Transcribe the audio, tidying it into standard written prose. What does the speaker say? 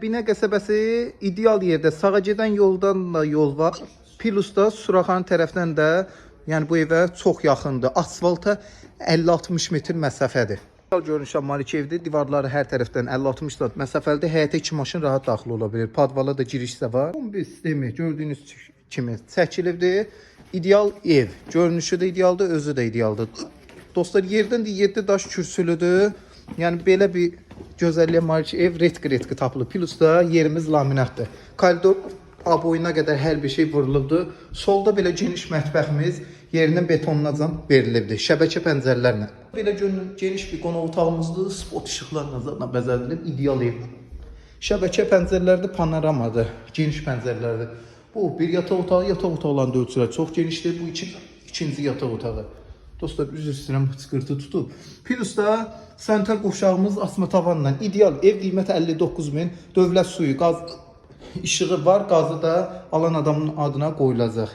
Binə qəsəbəsi ideal yerdə. Sağa gedən yoldan da yol var. Pilusda Suraxanı tərəfdən də, yəni bu evə çox yaxındır. Asfalta 50-60 metr məsafədir. Görünüşə malik evdir. Divarları hər tərəfdən 50-60 məsafəlidir. Həyətə 2 maşın rahat daxil ola bilir. Padvala da giriş də var. Kombi sistemi gördüyünüz kimi çəkilibdir. İdeal ev. Görünüşü də idealdır, özü də idealdır. Dostlar, yerdən də 7 daş kürsülüdür. Yəni belə bir gözəlliyə malik ev retqi tapılıb. Plusda yerimiz laminatdır. Koridor boyuna qədər hər bir şey vurulubdur. Solda belə geniş mətbəximiz yerindən betonunacan verilibdir. Şəbəkə pəncərələrlə. Belə geniş bir qonaq otağımızdır. Spot işıqlarla bəzədilib. İdeal ev. Şəbəkə pəncərələrdə panoramadır. Geniş pəncərələrdir. Bu bir yataq otağı, yataq otaqlarında ölçülər çox genişdir. Bu ikinci yataq otağı. Dostlar, üzr istəyirəm, çıxırtı tutub. Plusda sanitar qovşağımız asma tavanla ideal. Ev qiyməti 59.000. Dövlət suyu, qaz işığı var. Qazı da alan adamın adına qoyulacaq.